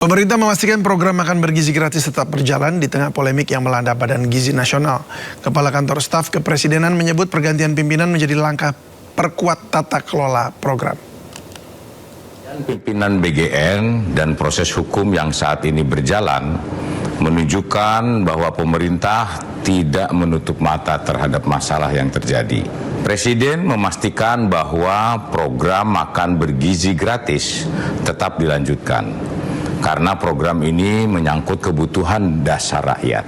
Pemerintah memastikan program makan bergizi gratis tetap berjalan di tengah polemik yang melanda Badan Gizi Nasional. Kepala Kantor Staf Kepresidenan menyebut pergantian pimpinan menjadi langkah perkuat tata kelola program. Pimpinan BGN dan proses hukum yang saat ini berjalan menunjukkan bahwa pemerintah tidak menutup mata terhadap masalah yang terjadi. Presiden memastikan bahwa program makan bergizi gratis tetap dilanjutkan. Karena program ini menyangkut kebutuhan dasar rakyat,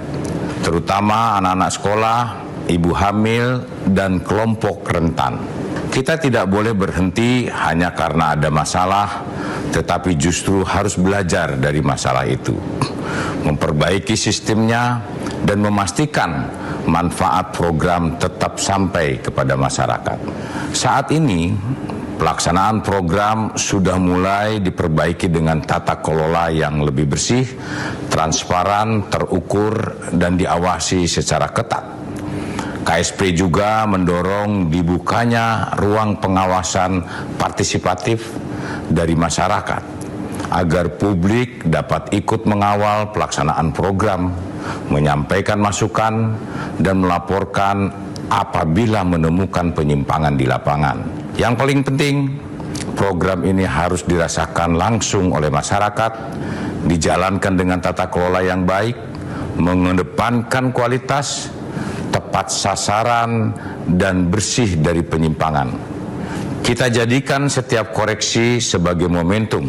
terutama anak-anak sekolah, ibu hamil, dan kelompok rentan. Kita tidak boleh berhenti hanya karena ada masalah, tetapi justru harus belajar dari masalah itu, memperbaiki sistemnya, dan memastikan manfaat program tetap sampai kepada masyarakat. Saat ini, pelaksanaan program sudah mulai diperbaiki dengan tata kelola yang lebih bersih, transparan, terukur, dan diawasi secara ketat. KSP juga mendorong dibukanya ruang pengawasan partisipatif dari masyarakat agar publik dapat ikut mengawal pelaksanaan program, menyampaikan masukan, dan melaporkan apabila menemukan penyimpangan di lapangan. Yang paling penting, program ini harus dirasakan langsung oleh masyarakat, dijalankan dengan tata kelola yang baik, mengedepankan kualitas, tepat sasaran, dan bersih dari penyimpangan. Kita jadikan setiap koreksi sebagai momentum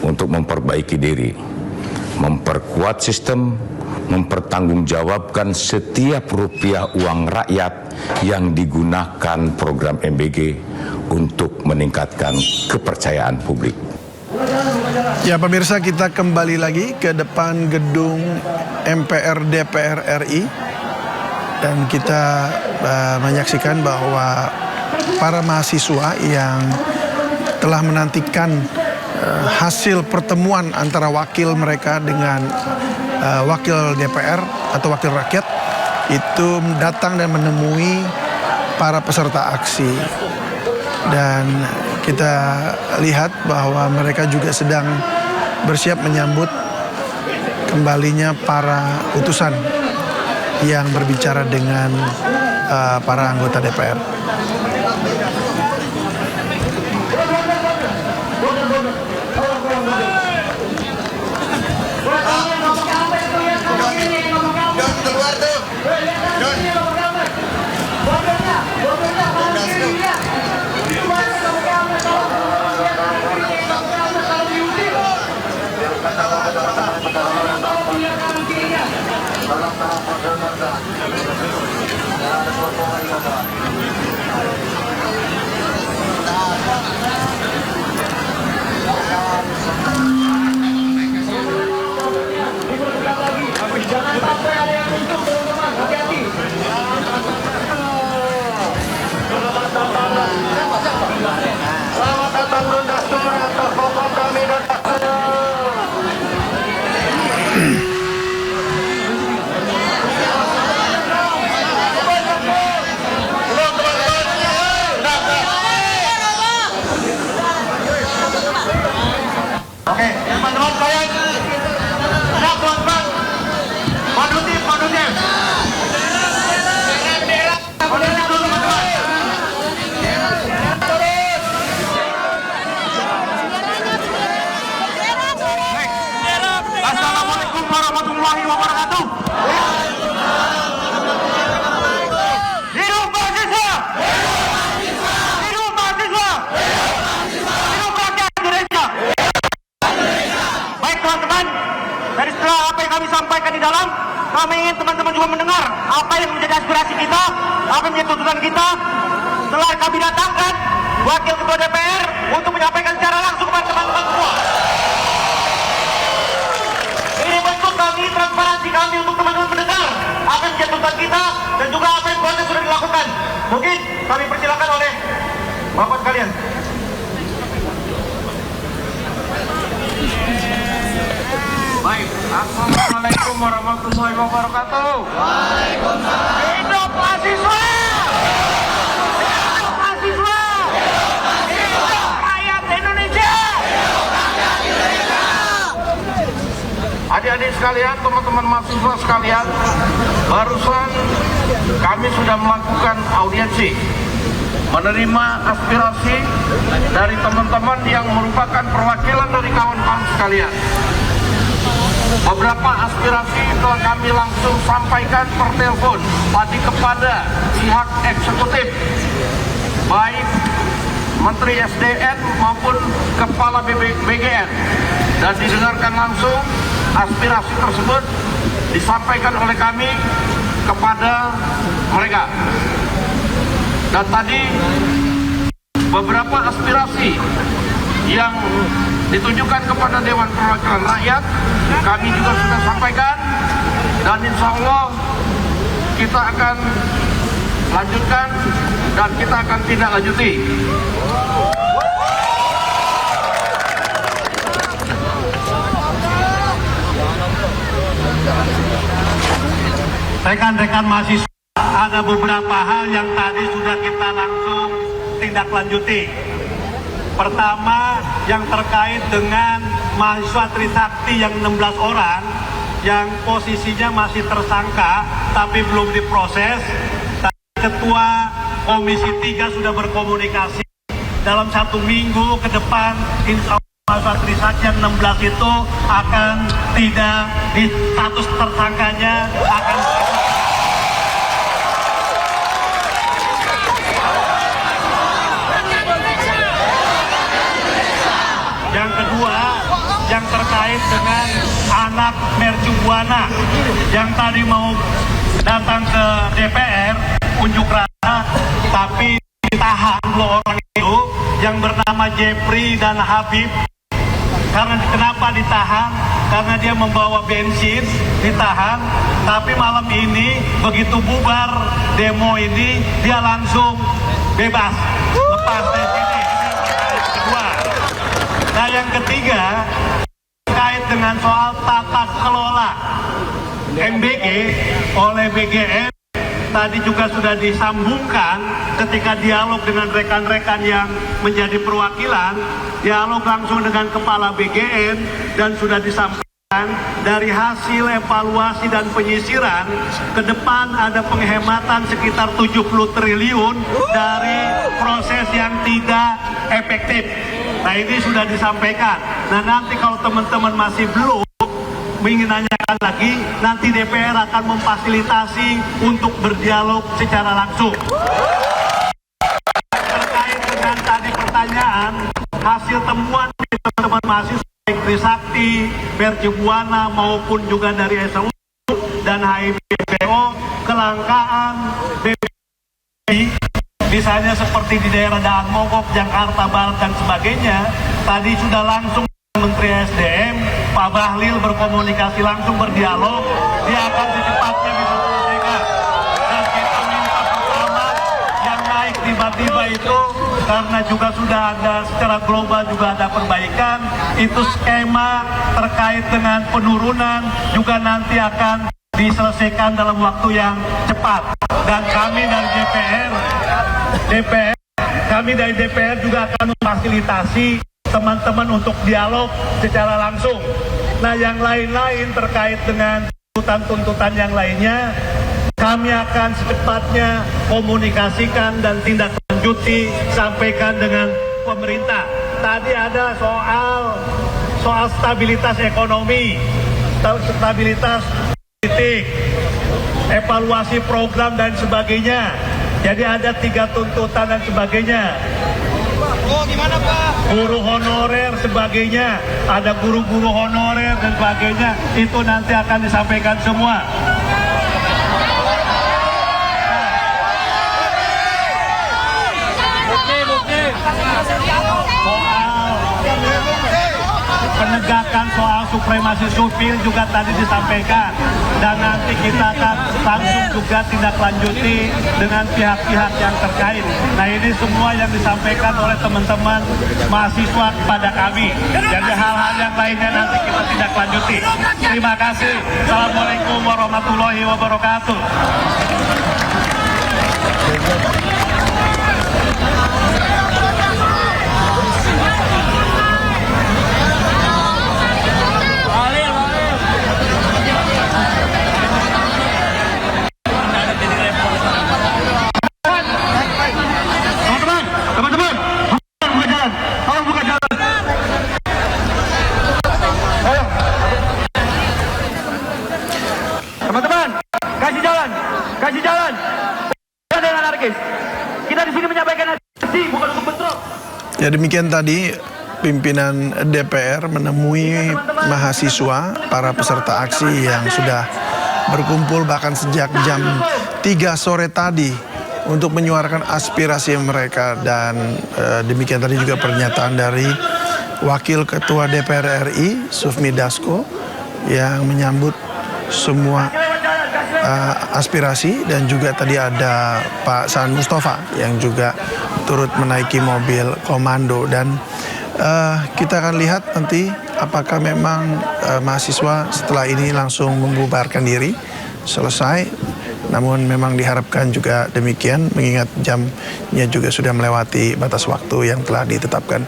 untuk memperbaiki diri, memperkuat sistem, mempertanggungjawabkan setiap rupiah uang rakyat yang digunakan program MBG untuk meningkatkan kepercayaan publik. Ya pemirsa, kita kembali lagi ke depan gedung MPR DPR RI dan kita menyaksikan bahwa para mahasiswa yang telah menantikan hasil pertemuan antara wakil mereka dengan wakil DPR atau wakil rakyat itu datang dan menemui para peserta aksi, dan kita lihat bahwa mereka juga sedang bersiap menyambut kembalinya para utusan yang berbicara dengan para anggota DPR. Jangan sampai ada yang untung, teman-teman. Hati-hati. Selamat datang Bunda Sur atas pokok kami dan Oke, teman-teman sekalian. Siap, teman-teman. Kondusif. Kondusif dulu, teman-teman. Assalamualaikum warahmatullahi wabarakatuh. Hidup mahasiswa! Hidup mahasiswa! Hidup rakyat Indonesia! Baik teman-teman, dari setelah apa yang kami sampaikan di dalam, kami ingin teman-teman juga mendengar apa yang menjadi aspirasi kita, apa yang menjadi tuntutan kita. Telah kami datangkan Wakil Ketua DPR untuk menyampaikan secara langsung kepada teman-teman semua. Ini bentuk kami, transparansi kami untuk teman-teman mendengar apa yang menjadi tuntutan kita dan juga apa yang proses sudah dilakukan. Mungkin kami persilakan oleh Bapak sekalian. Baik, assalamualaikum warahmatullahi wabarakatuh. Waalaikumsalam. Hidup mahasiswa! Hidup mahasiswa! Hidup rakyat Indonesia! Hidup rakyat Indonesia! adik-adik sekalian, teman-teman mahasiswa sekalian, barusan kami sudah melakukan audiensi, menerima aspirasi dari teman-teman yang merupakan perwakilan dari kawan-kawan sekalian. Beberapa aspirasi telah kami langsung sampaikan per telepon tadi kepada pihak eksekutif, baik Menteri SDM maupun Kepala BGN, dan didengarkan langsung aspirasi tersebut disampaikan oleh kami kepada mereka. Dan tadi beberapa aspirasi yang ditujukan kepada Dewan Perwakilan Rakyat kami juga sudah sampaikan, dan insya Allah kita akan lanjutkan dan kita akan tindak lanjuti. Rekan-rekan mahasiswa, ada beberapa hal yang tadi sudah kita langsung tindak lanjuti. Pertama, yang terkait dengan mahasiswa Trisakti yang 16 orang yang posisinya masih tersangka tapi belum diproses. Ketua Komisi 3 sudah berkomunikasi dalam 1 minggu ke depan, insya Allah mahasiswa Trisakti yang 16 itu akan tidak di status tersangkanya, akan yang kedua, yang terkait dengan anak Mercubuana yang tadi mau datang ke DPR unjuk rasa, tapi ditahan 2 orang itu yang bernama Jeffrey dan Habib. Karena kenapa ditahan? Karena dia membawa bensin, ditahan. Tapi malam ini begitu bubar demo ini, dia langsung bebas, lepas dari sini. Yang kedua. Nah, yang ketiga, terkait dengan soal tata kelola MBG oleh BGN, tadi juga sudah disambungkan ketika dialog dengan rekan-rekan yang menjadi perwakilan, dialog langsung dengan Kepala BGN, dan sudah disampaikan dari hasil evaluasi dan penyisiran, ke depan ada penghematan sekitar 70 triliun dari proses yang tidak efektif. Nah, ini sudah disampaikan. Nah, nanti kalau teman-teman masih belum ingin nanyakan lagi, nanti DPR akan memfasilitasi untuk berdialog secara langsung. Terkait dengan tadi pertanyaan, hasil temuan dari teman-teman mahasiswa baik Trisakti, Mercubuana maupun juga dari SU dan HIBPO, kelangkaan BBM, misalnya seperti di daerah Daan Mogok, Jakarta Barat dan sebagainya, tadi sudah langsung Menteri SDM, Pak Bahlil berkomunikasi langsung, berdialog, dia akan secepatnya bisa selesaikan. Dan kita minta pertama yang naik tiba-tiba itu, karena juga sudah ada secara global juga ada perbaikan, itu skema terkait dengan penurunan juga nanti akan diselesaikan dalam waktu yang cepat. Dan kami dari DPR juga akan memfasilitasi teman-teman untuk dialog secara langsung. Nah, yang lain-lain terkait dengan tuntutan-tuntutan yang lainnya, kami akan secepatnya komunikasikan dan tindak lanjuti, sampaikan dengan pemerintah. Tadi ada soal stabilitas ekonomi, stabilitas politik, evaluasi program dan sebagainya. Jadi ada 3 tuntutan dan sebagainya. Oh, gimana Pak? Guru honorer sebagainya, ada guru-guru honorer dan sebagainya, itu nanti akan disampaikan semua. Penegakan soal supremasi sipil juga tadi disampaikan, dan nanti kita akan langsung juga tindak lanjuti dengan pihak-pihak yang terkait. Nah, ini semua yang disampaikan oleh teman-teman mahasiswa kepada kami. Jadi hal-hal yang lainnya nanti kita tindak lanjuti. Terima kasih. Assalamualaikum warahmatullahi wabarakatuh. Ya, demikian tadi pimpinan DPR menemui mahasiswa, para peserta aksi yang sudah berkumpul bahkan sejak jam 3 sore tadi untuk menyuarakan aspirasi mereka. Dan demikian tadi juga pernyataan dari Wakil Ketua DPR RI Sufmi Dasko yang menyambut semua aspirasi, dan juga tadi ada Pak Saan Mustafa yang juga turut menaiki mobil komando. Dan kita akan lihat nanti apakah memang mahasiswa setelah ini langsung membubarkan diri selesai. Namun memang diharapkan juga demikian, mengingat jamnya juga sudah melewati batas waktu yang telah ditetapkan.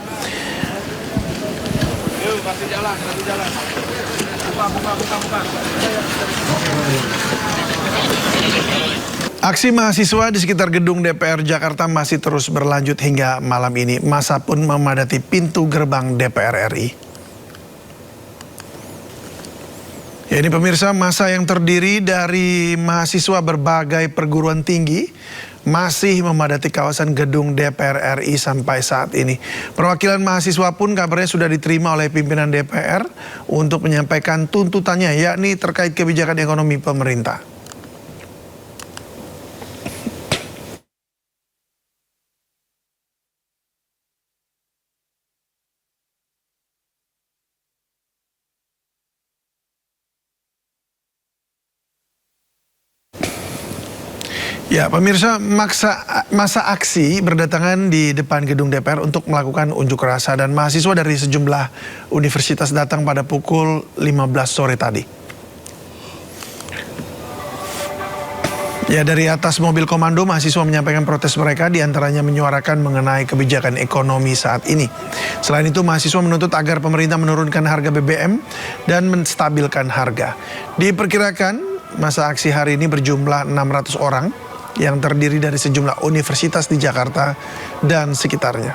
Aksi mahasiswa di sekitar gedung DPR Jakarta masih terus berlanjut hingga malam ini. Massa pun memadati pintu gerbang DPR RI. Ya, ini pemirsa, massa yang terdiri dari mahasiswa berbagai perguruan tinggi masih memadati kawasan gedung DPR RI sampai saat ini. Perwakilan mahasiswa pun kabarnya sudah diterima oleh pimpinan DPR untuk menyampaikan tuntutannya, yakni terkait kebijakan ekonomi pemerintah. Ya, pemirsa, masa aksi berdatangan di depan gedung DPR untuk melakukan unjuk rasa, dan mahasiswa dari sejumlah universitas datang pada pukul 15 sore tadi. Ya, dari atas mobil komando mahasiswa menyampaikan protes mereka, diantaranya menyuarakan mengenai kebijakan ekonomi saat ini. Selain itu, mahasiswa menuntut agar pemerintah menurunkan harga BBM dan menstabilkan harga. Diperkirakan masa aksi hari ini berjumlah 600 orang yang terdiri dari sejumlah universitas di Jakarta dan sekitarnya.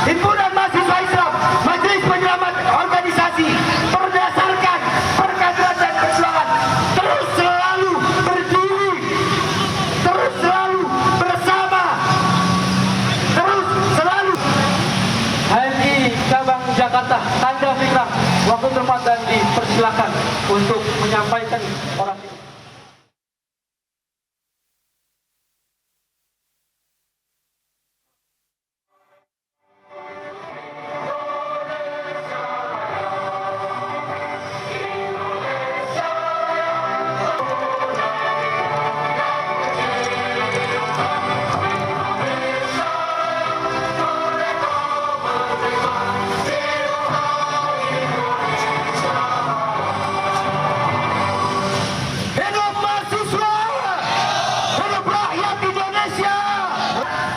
Himpunan Mahasiswa Islam, Majelis Penyelamat Organisasi, berdasarkan perkaderan dan perjuangan, terus selalu berdiri, terus selalu bersama, terus selalu. HMI Cabang Jakarta, Tanda Fikra, waktu tempat dan dipersilakan untuk menyampaikan orasi.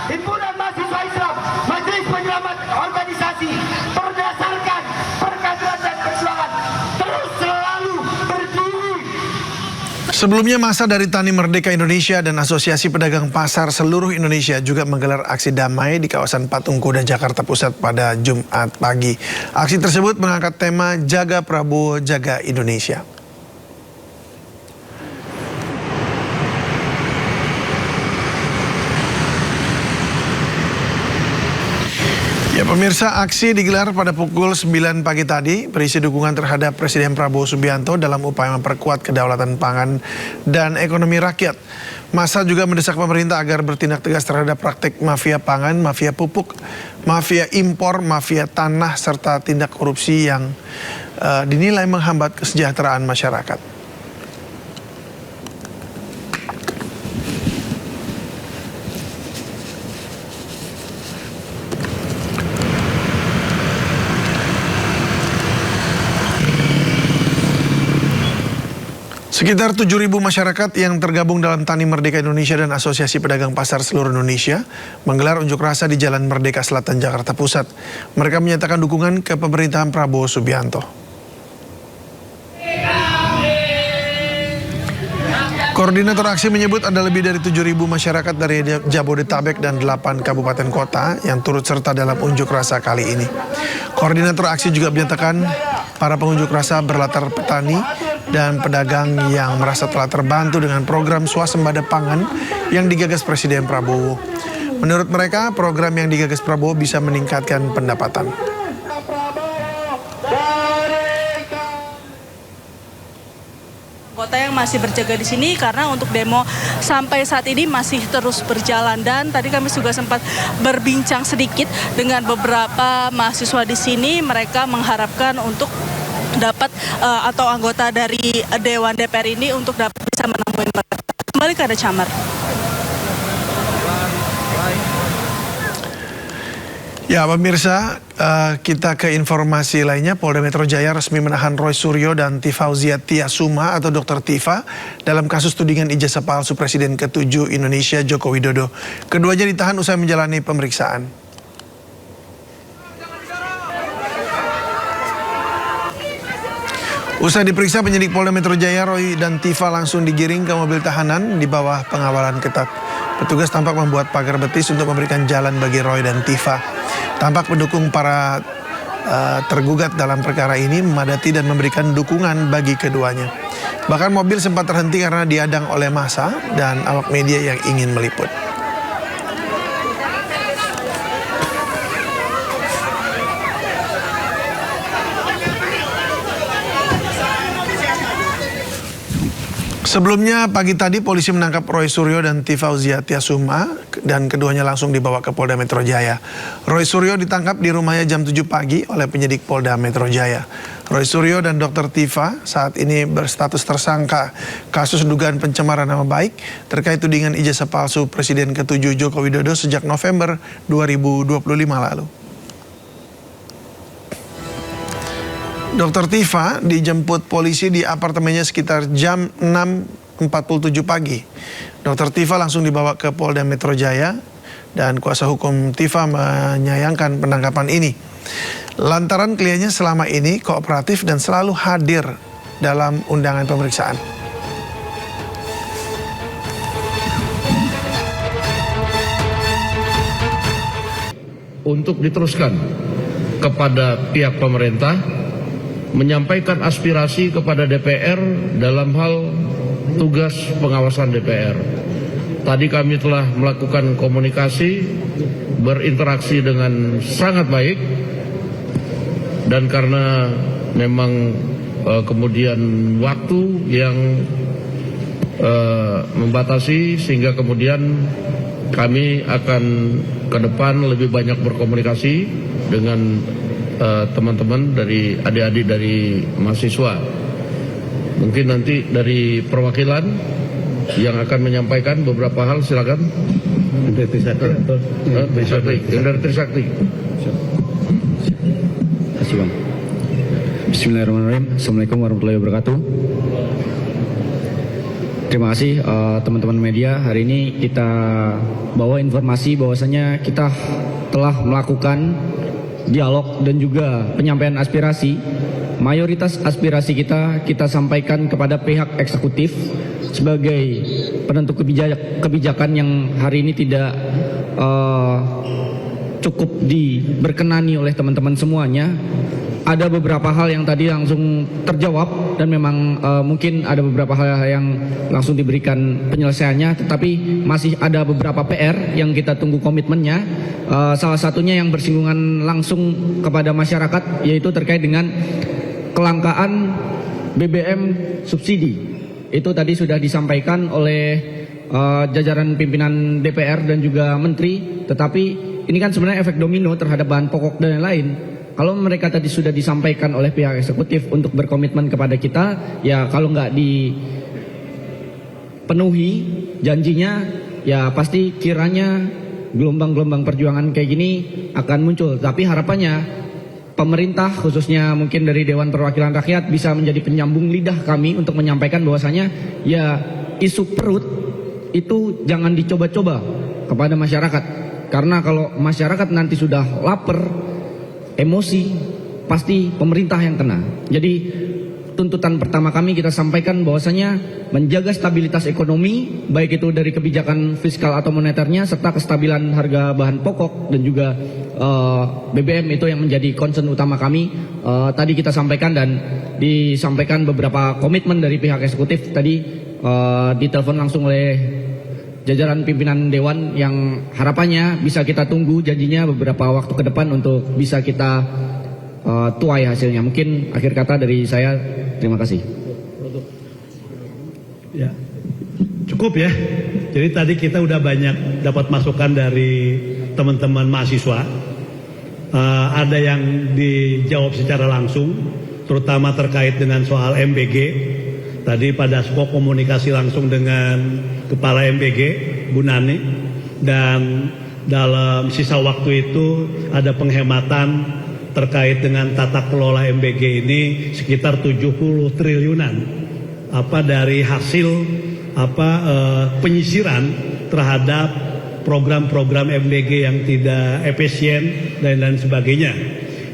Himpunan Mahasiswa Islam, Majelis Penyelamat Organisasi, berdasarkan perkaderan dan perjuangan, terus selalu berdiri. Sebelumnya, massa dari Tani Merdeka Indonesia dan Asosiasi Pedagang Pasar Seluruh Indonesia juga menggelar aksi damai di kawasan Patung Kuda, Jakarta Pusat pada Jumat pagi. Aksi tersebut mengangkat tema Jaga Prabowo, Jaga Indonesia. Ya, pemirsa, aksi digelar pada pukul 9 pagi tadi berisi dukungan terhadap Presiden Prabowo Subianto dalam upaya memperkuat kedaulatan pangan dan ekonomi rakyat. Massa juga mendesak pemerintah agar bertindak tegas terhadap praktik mafia pangan, mafia pupuk, mafia impor, mafia tanah, serta tindak korupsi yang dinilai menghambat kesejahteraan masyarakat. Sekitar 7.000 masyarakat yang tergabung dalam Tani Merdeka Indonesia dan Asosiasi Pedagang Pasar Seluruh Indonesia menggelar unjuk rasa di Jalan Merdeka Selatan, Jakarta Pusat. Mereka menyatakan dukungan ke pemerintahan Prabowo Subianto. Koordinator aksi menyebut ada lebih dari 7.000 masyarakat dari Jabodetabek dan 8 kabupaten kota yang turut serta dalam unjuk rasa kali ini. Koordinator aksi juga menyatakan para pengunjuk rasa berlatar petani dan pedagang yang merasa telah terbantu dengan program swasembada pangan yang digagas Presiden Prabowo. Menurut mereka, program yang digagas Prabowo bisa meningkatkan pendapatan. Anggota yang masih berjaga di sini karena untuk demo sampai saat ini masih terus berjalan, dan tadi kami juga sempat berbincang sedikit dengan beberapa mahasiswa di sini. Mereka mengharapkan untuk dapat atau anggota dari Dewan DPR ini untuk dapat bisa menemui mereka. Kembali ke Ada Camar. Ya pemirsa, kita ke informasi lainnya. Polda Metro Jaya resmi menahan Roy Suryo dan Tifauzia Tiasuma atau Dr. Tifa dalam kasus tudingan ijazah palsu Presiden ke-7 Indonesia Joko Widodo. Keduanya ditahan usai menjalani pemeriksaan. Usai diperiksa, penyidik Polda Metro Jaya, Roy dan Tifa langsung digiring ke mobil tahanan di bawah pengawalan ketat. Petugas tampak membuat pagar betis untuk memberikan jalan bagi Roy dan Tifa. Tampak pendukung para tergugat dalam perkara ini memadati dan memberikan dukungan bagi keduanya. Bahkan mobil sempat terhenti karena diadang oleh massa dan awak media yang ingin meliput. Sebelumnya pagi tadi polisi menangkap Roy Suryo dan Tifauzia Tiasuma dan keduanya langsung dibawa ke Polda Metro Jaya. Roy Suryo ditangkap di rumahnya jam 7 pagi oleh penyidik Polda Metro Jaya. Roy Suryo dan Dr. Tifa saat ini berstatus tersangka kasus dugaan pencemaran nama baik terkait tudingan ijazah palsu Presiden ke-7 Joko Widodo sejak November 2025 lalu. Dr. Tifa dijemput polisi di apartemennya sekitar jam 6.47 pagi. Dr. Tifa langsung dibawa ke Polda Metro Jaya dan kuasa hukum Tifa menyayangkan penangkapan ini. Lantaran kliennya selama ini kooperatif dan selalu hadir dalam undangan pemeriksaan. Untuk diteruskan kepada pihak pemerintah, menyampaikan aspirasi kepada DPR dalam hal tugas pengawasan DPR. Tadi kami telah melakukan komunikasi, berinteraksi dengan sangat baik, dan karena memang kemudian waktu yang membatasi, sehingga kemudian kami akan ke depan lebih banyak berkomunikasi dengan teman-teman dari adik-adik dari mahasiswa. Mungkin nanti dari perwakilan yang akan menyampaikan beberapa hal, silakan. Dari Trisakti. Kasih Bang. Bismillahirrahmanirrahim. Assalamualaikum warahmatullahi wabarakatuh. Terima kasih teman-teman media. Hari ini kita bawa informasi bahwasanya kita telah melakukan dialog dan juga penyampaian aspirasi. Mayoritas aspirasi kita sampaikan kepada pihak eksekutif sebagai penentu kebijakan yang hari ini tidak cukup diberkenani oleh teman-teman semuanya. Ada beberapa hal yang tadi langsung terjawab dan memang mungkin ada beberapa hal yang langsung diberikan penyelesaiannya, tetapi masih ada beberapa PR yang kita tunggu komitmennya. Salah satunya yang bersinggungan langsung kepada masyarakat, yaitu terkait dengan kelangkaan BBM subsidi. Itu tadi sudah disampaikan oleh jajaran pimpinan DPR dan juga Menteri, tetapi ini kan sebenarnya efek domino terhadap bahan pokok dan lain-lain. Kalau mereka tadi sudah disampaikan oleh pihak eksekutif untuk berkomitmen kepada kita, ya kalau nggak dipenuhi janjinya, ya pasti kiranya gelombang-gelombang perjuangan kayak gini akan muncul. Tapi harapannya pemerintah, khususnya mungkin dari Dewan Perwakilan Rakyat, bisa menjadi penyambung lidah kami untuk menyampaikan bahwasanya ya isu perut itu jangan dicoba-coba kepada masyarakat. Karena kalau masyarakat nanti sudah lapar, emosi, pasti pemerintah yang kena. Jadi tuntutan pertama kami kita sampaikan bahwasanya menjaga stabilitas ekonomi, baik itu dari kebijakan fiskal atau moneternya, serta kestabilan harga bahan pokok dan juga BBM itu yang menjadi concern utama kami. Tadi kita sampaikan dan disampaikan beberapa komitmen dari pihak eksekutif tadi ditelepon langsung oleh jajaran pimpinan Dewan yang harapannya bisa kita tunggu janjinya beberapa waktu ke depan untuk bisa kita tuai hasilnya. Mungkin akhir kata dari saya, terima kasih. Ya, cukup ya. Jadi tadi kita udah banyak dapat masukan dari teman-teman mahasiswa. Ada yang dijawab secara langsung, terutama terkait dengan soal MBG. Tadi Pak Dasko komunikasi langsung dengan Kepala MBG, Bu Nani, dan dalam sisa waktu itu ada penghematan terkait dengan tata kelola MBG ini sekitar 70 triliunan dari hasil penyisiran terhadap program-program MBG yang tidak efisien dan lain sebagainya.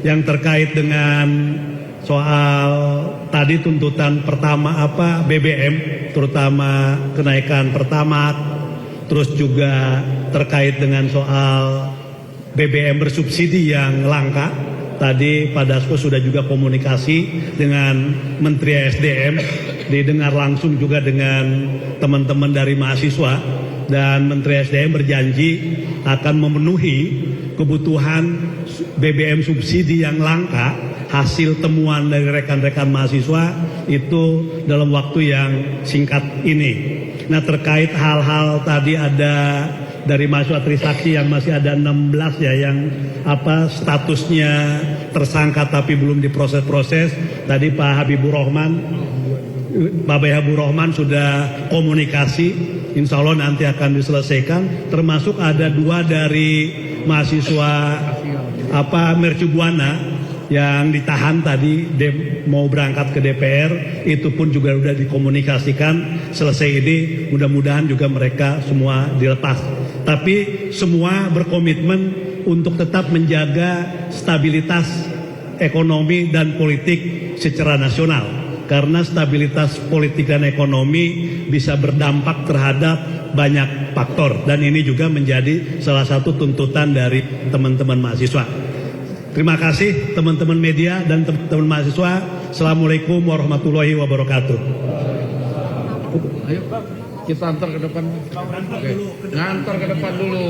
Yang terkait dengan soal tadi tuntutan pertama BBM, terutama kenaikan Pertamax, terus juga terkait dengan soal BBM bersubsidi yang langka. Tadi Pak Dasko sudah juga komunikasi dengan Menteri SDM, didengar langsung juga dengan teman-teman dari mahasiswa, dan Menteri SDM berjanji akan memenuhi kebutuhan BBM subsidi yang langka hasil temuan dari rekan-rekan mahasiswa itu dalam waktu yang singkat ini. Nah, terkait hal-hal tadi ada dari mahasiswa Trisakti yang masih ada 16 ya yang statusnya tersangka tapi belum diproses-proses. Tadi Pak Habibur Rahman sudah komunikasi, insya Allah nanti akan diselesaikan. Termasuk ada 2 dari mahasiswa Mercu Buana yang ditahan tadi mau berangkat ke DPR, itu pun juga sudah dikomunikasikan. Selesai ini mudah-mudahan juga mereka semua dilepas. Tapi semua berkomitmen untuk tetap menjaga stabilitas ekonomi dan politik secara nasional. Karena stabilitas politik dan ekonomi bisa berdampak terhadap banyak faktor. Dan ini juga menjadi salah satu tuntutan dari teman-teman mahasiswa. Terima kasih teman-teman media dan teman-teman mahasiswa. Assalamualaikum warahmatullahi wabarakatuh. Ayo kita antar ke depan. Oke. Ngantar ke depan dulu.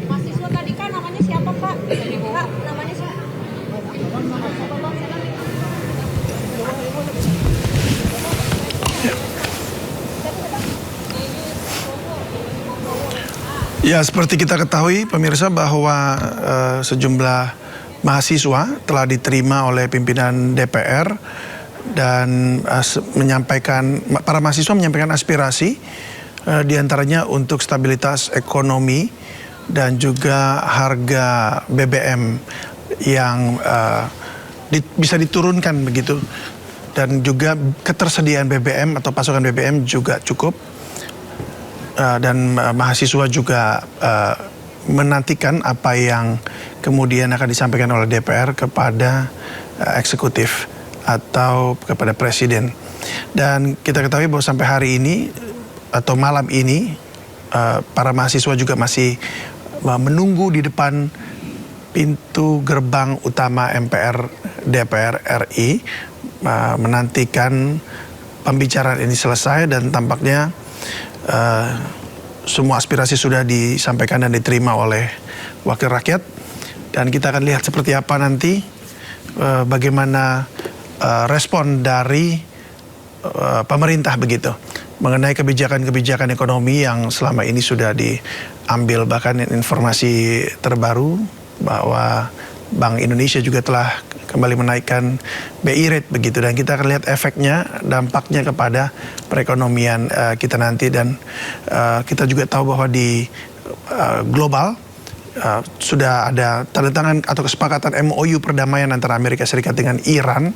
Mahasiswa tadi kan namanya siapa Pak? Pak namanya siapa? Ya, seperti kita ketahui pemirsa bahwa sejumlah mahasiswa telah diterima oleh pimpinan DPR dan para mahasiswa menyampaikan aspirasi diantaranya untuk stabilitas ekonomi dan juga harga BBM yang bisa diturunkan begitu, dan juga ketersediaan BBM atau pasokan BBM juga cukup, dan mahasiswa juga menantikan apa yang kemudian akan disampaikan oleh DPR kepada eksekutif atau kepada presiden. Dan kita ketahui bahwa sampai hari ini atau malam ini para mahasiswa juga masih menunggu di depan pintu gerbang utama MPR DPR RI, menantikan pembicaraan ini selesai, dan tampaknya semua aspirasi sudah disampaikan dan diterima oleh wakil rakyat. Dan kita akan lihat seperti apa nanti bagaimana respon dari pemerintah begitu mengenai kebijakan-kebijakan ekonomi yang selama ini sudah diambil. Bahkan informasi terbaru bahwa Bank Indonesia juga telah kembali menaikkan BI rate begitu, dan kita akan lihat efeknya, dampaknya kepada perekonomian kita nanti. Dan kita juga tahu bahwa di global sudah ada tanda tangan atau kesepakatan MOU perdamaian antara Amerika Serikat dengan Iran,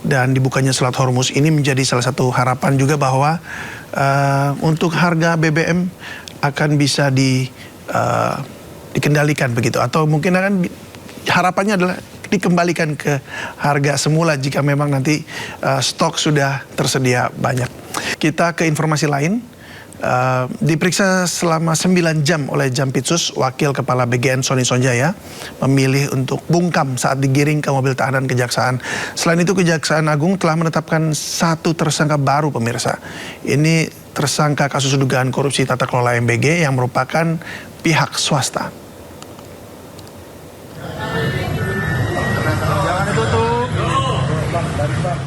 dan dibukanya Selat Hormuz ini menjadi salah satu harapan juga bahwa untuk harga BBM akan bisa dikendalikan begitu, atau mungkin akan harapannya adalah dikembalikan ke harga semula jika memang nanti stok sudah tersedia banyak. Kita ke informasi lain. Diperiksa selama 9 jam oleh Jampitsus, Wakil Kepala BGN Sony Sonjaya memilih untuk bungkam saat digiring ke mobil tahanan Kejaksaan. Selain itu, Kejaksaan Agung telah menetapkan 1 tersangka baru, pemirsa. Ini tersangka kasus dugaan korupsi tata kelola MBG yang merupakan pihak swasta.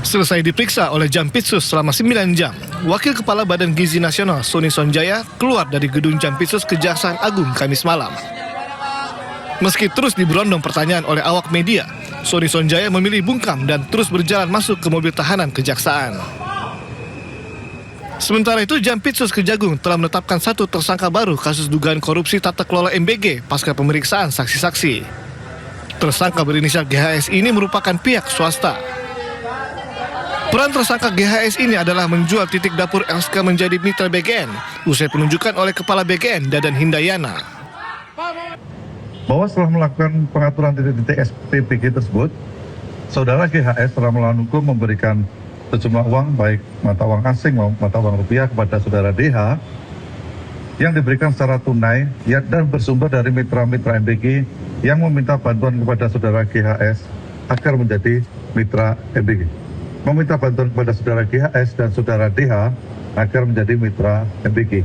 Selesai diperiksa oleh Jampitsus selama 9 jam, Wakil Kepala Badan Gizi Nasional Sony Sonjaya keluar dari gedung Jampitsus Kejaksaan Agung Kamis malam. Meski terus diberondong pertanyaan oleh awak media, Sony Sonjaya memilih bungkam dan terus berjalan masuk ke mobil tahanan Kejaksaan. Sementara itu, Jampitsus Kejagung telah menetapkan 1 tersangka baru kasus dugaan korupsi tata kelola MBG pasca pemeriksaan saksi-saksi. Tersangka berinisial GHS ini merupakan pihak swasta. Peran tersangka GHS ini adalah menjual titik dapur LSK menjadi mitra BGN usai penunjukan oleh Kepala BGN Dadan Hindayana. Bahwa setelah melakukan pengaturan titik-titik SPPG tersebut, saudara GHS setelah melawan hukum memberikan sejumlah uang, baik mata uang asing maupun mata uang rupiah, kepada saudara DH yang diberikan secara tunai dan bersumber dari mitra-mitra MBG yang meminta bantuan kepada saudara GHS agar menjadi mitra MBG. Meminta bantuan kepada saudara GHS dan saudara DH agar menjadi mitra MBG.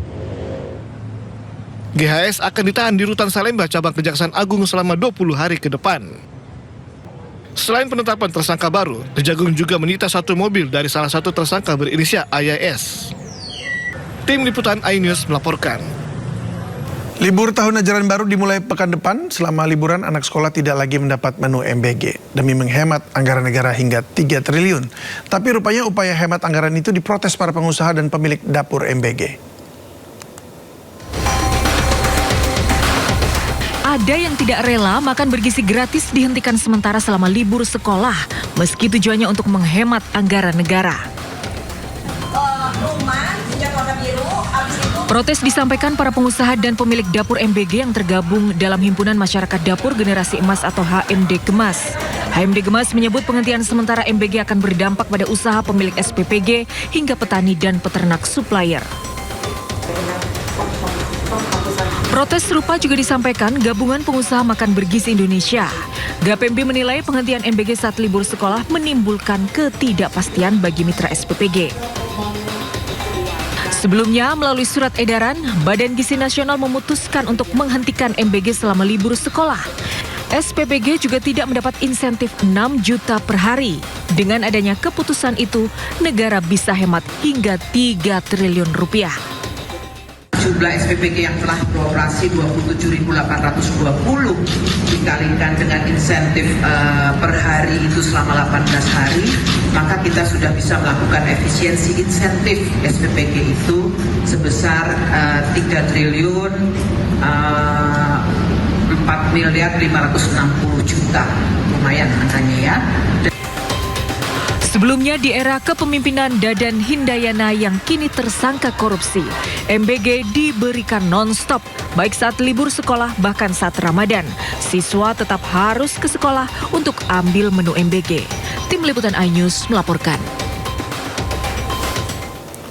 GHS akan ditahan di Rutan Salemba Cabang Kejaksaan Agung selama 20 hari ke depan. Selain penetapan tersangka baru, Kejagung juga menyita 1 mobil dari salah satu tersangka berinisial AYS. Tim Liputan iNews melaporkan. Libur tahun ajaran baru dimulai pekan depan. Selama liburan, anak sekolah tidak lagi mendapat menu MBG demi menghemat anggaran negara hingga 3 triliun. Tapi rupanya upaya hemat anggaran itu diprotes para pengusaha dan pemilik dapur MBG. Ada yang tidak rela makan bergizi gratis dihentikan sementara selama libur sekolah, meski tujuannya untuk menghemat anggaran negara. Protes disampaikan para pengusaha dan pemilik dapur MBG yang tergabung dalam Himpunan Masyarakat Dapur Generasi Emas atau HMD Gemas. HMD Gemas menyebut penghentian sementara MBG akan berdampak pada usaha pemilik SPPG hingga petani dan peternak supplier. Protes serupa juga disampaikan Gabungan Pengusaha Makan Bergizi Indonesia. GAPMB menilai penghentian MBG saat libur sekolah menimbulkan ketidakpastian bagi mitra SPPG. Sebelumnya, melalui surat edaran, Badan Gizi Nasional memutuskan untuk menghentikan MBG selama libur sekolah. SPPG juga tidak mendapat insentif 6 juta per hari. Dengan adanya keputusan itu, negara bisa hemat hingga 3 triliun rupiah. Jumlah SPPG yang telah beroperasi 27.820 dikalikan dengan insentif per hari itu selama 18 hari, maka kita sudah bisa melakukan efisiensi insentif SPPG itu sebesar 3 triliun 4 miliar 560 juta. Lumayan angkanya ya. Sebelumnya di era kepemimpinan Dadan Hindayana yang kini tersangka korupsi, MBG diberikan non-stop, baik saat libur sekolah bahkan saat Ramadan. Siswa tetap harus ke sekolah untuk ambil menu MBG. Tim Liputan iNews melaporkan.